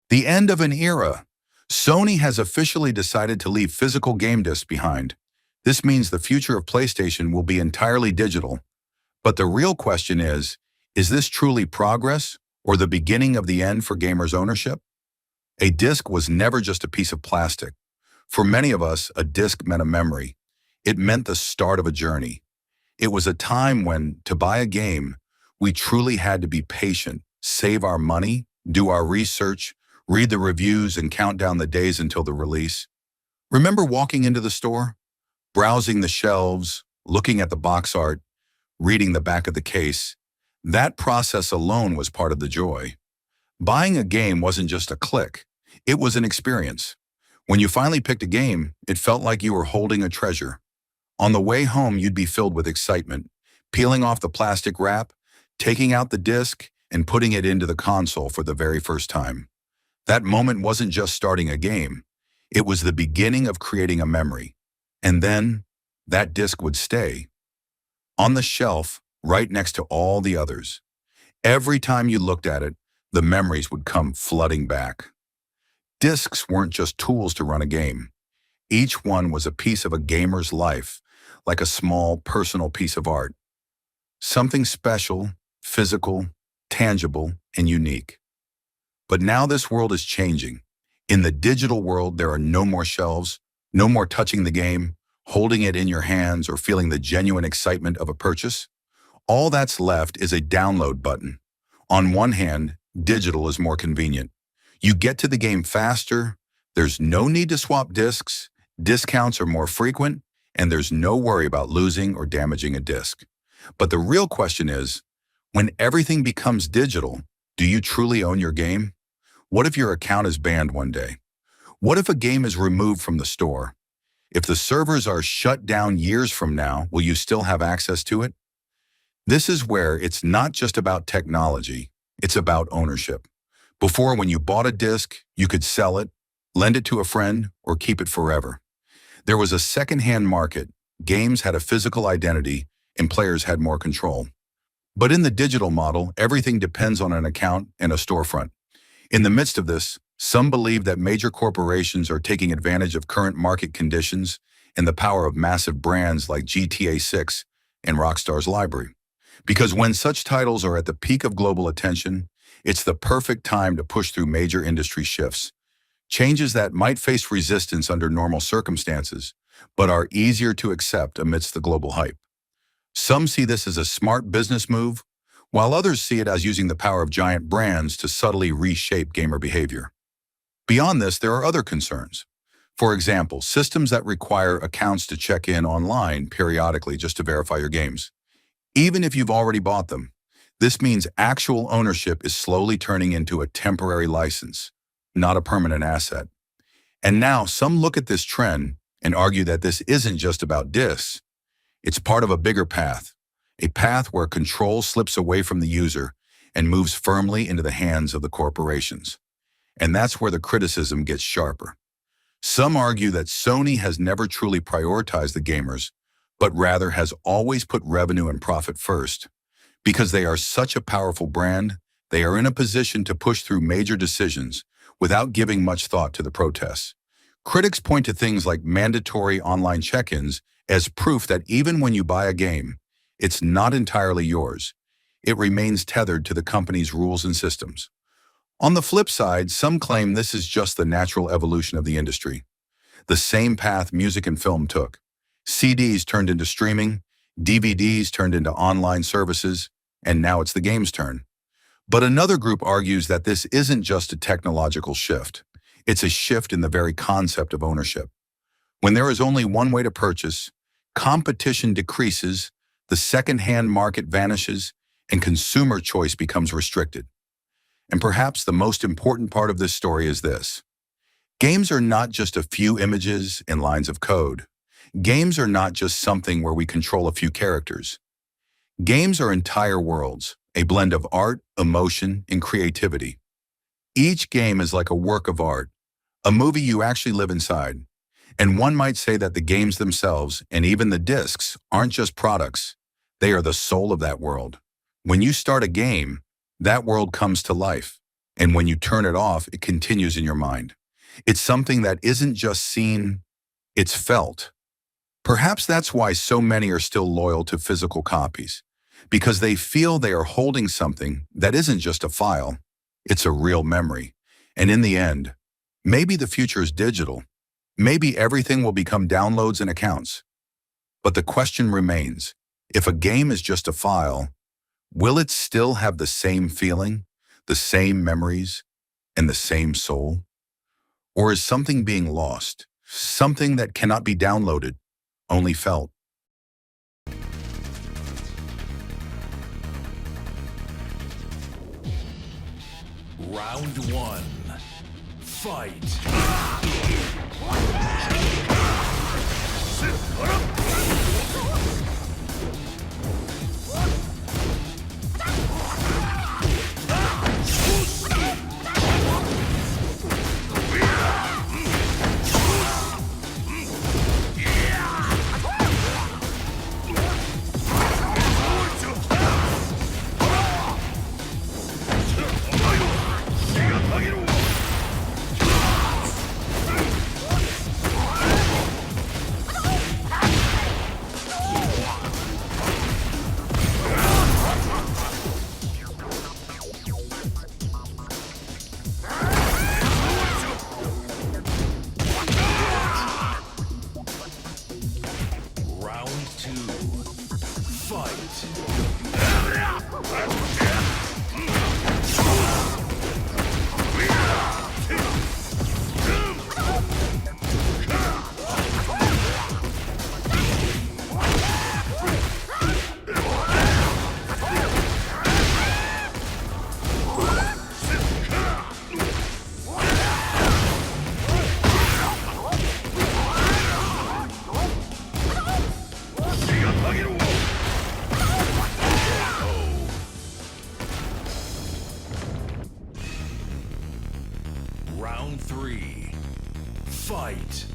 The end of an era. Sony has officially decided to leave physical game discs behind. This means the future of PlayStation will be entirely digital. But the real question is this truly progress or the beginning of the end for gamers' ownership? A disc was never just a piece of plastic. For many of us, a disc meant a memory. It meant the start of a journey. It was a time when, to buy a game, we truly had to be patient, save our money, do our research, read the reviews, and count down the days until the release. Remember walking into the store, browsing the shelves, looking at the box art, reading the back of the case? That process alone was part of the joy. Buying a game wasn't just a click. It was an experience. When you finally picked a game, it felt like you were holding a treasure. On the way home, you'd be filled with excitement, peeling off the plastic wrap, taking out the disc, and putting it into the console for the very first time. That moment wasn't just starting a game. It was the beginning of creating a memory. And then, that disc would stay on the shelf right next to all the others. Every time you looked at it, the memories would come flooding back. Discs weren't just tools to run a game. Each one was a piece of a gamer's life, like a small, personal piece of art. Something special, physical, tangible, and unique. But now this world is changing. In the digital world, there are no more shelves, no more touching the game, holding it in your hands, or feeling the genuine excitement of a purchase. All that's left is a download button. On one hand, digital is more convenient. You get to the game faster, there's no need to swap discs, discounts are more frequent, and there's no worry about losing or damaging a disc. But the real question is, when everything becomes digital, do you truly own your game? What if your account is banned one day? What if a game is removed from the store? If the servers are shut down years from now, will you still have access to it? This is where it's not just about technology, it's about ownership. Before, when you bought a disc, you could sell it, lend it to a friend, or keep it forever. There was a second-hand market, games had a physical identity, and players had more control. But in the digital model, everything depends on an account and a storefront. In the midst of this, some believe that major corporations are taking advantage of current market conditions and the power of massive brands like GTA 6 and Rockstar's library. Because when such titles are at the peak of global attention, it's the perfect time to push through major industry shifts. Changes that might face resistance under normal circumstances, but are easier to accept amidst the global hype. Some see this as a smart business move, while others see it as using the power of giant brands to subtly reshape gamer behavior. Beyond this, there are other concerns. For example, systems that require accounts to check in online periodically just to verify your games. Even if you've already bought them, this means actual ownership is slowly turning into a temporary license, not a permanent asset. And now some look at this trend and argue that this isn't just about discs. It's part of a bigger path, a path where control slips away from the user and moves firmly into the hands of the corporations. And that's where the criticism gets sharper. Some argue that Sony has never truly prioritized the gamers, but rather has always put revenue and profit first. Because they are such a powerful brand, they are in a position to push through major decisions without giving much thought to the protests. Critics point to things like mandatory online check-ins as proof that even when you buy a game, it's not entirely yours. It remains tethered to the company's rules and systems. On the flip side, some claim this is just the natural evolution of the industry. The same path music and film took. CDs turned into streaming, DVDs turned into online services, and now it's the game's turn. But another group argues that this isn't just a technological shift. It's a shift in the very concept of ownership. When there is only one way to purchase, competition decreases, the second-hand market vanishes, and consumer choice becomes restricted. And perhaps the most important part of this story is this. Games are not just a few images and lines of code. Games are not just something where we control a few characters. Games are entire worlds, a blend of art, emotion, and creativity. Each game is like a work of art, a movie you actually live inside. And one might say that the games themselves, and even the discs, aren't just products. They are the soul of that world. When you start a game, that world comes to life. And when you turn it off, it continues in your mind. It's something that isn't just seen, it's felt. Perhaps that's why so many are still loyal to physical copies, because they feel they are holding something that isn't just a file, it's a real memory. And in the end, maybe the future is digital. Maybe everything will become downloads and accounts. But the question remains, if a game is just a file, will it still have the same feeling, the same memories, and the same soul? Or is something being lost, something that cannot be downloaded, only felt? Round one. Fight. Round two. Fight. Round three. Fight.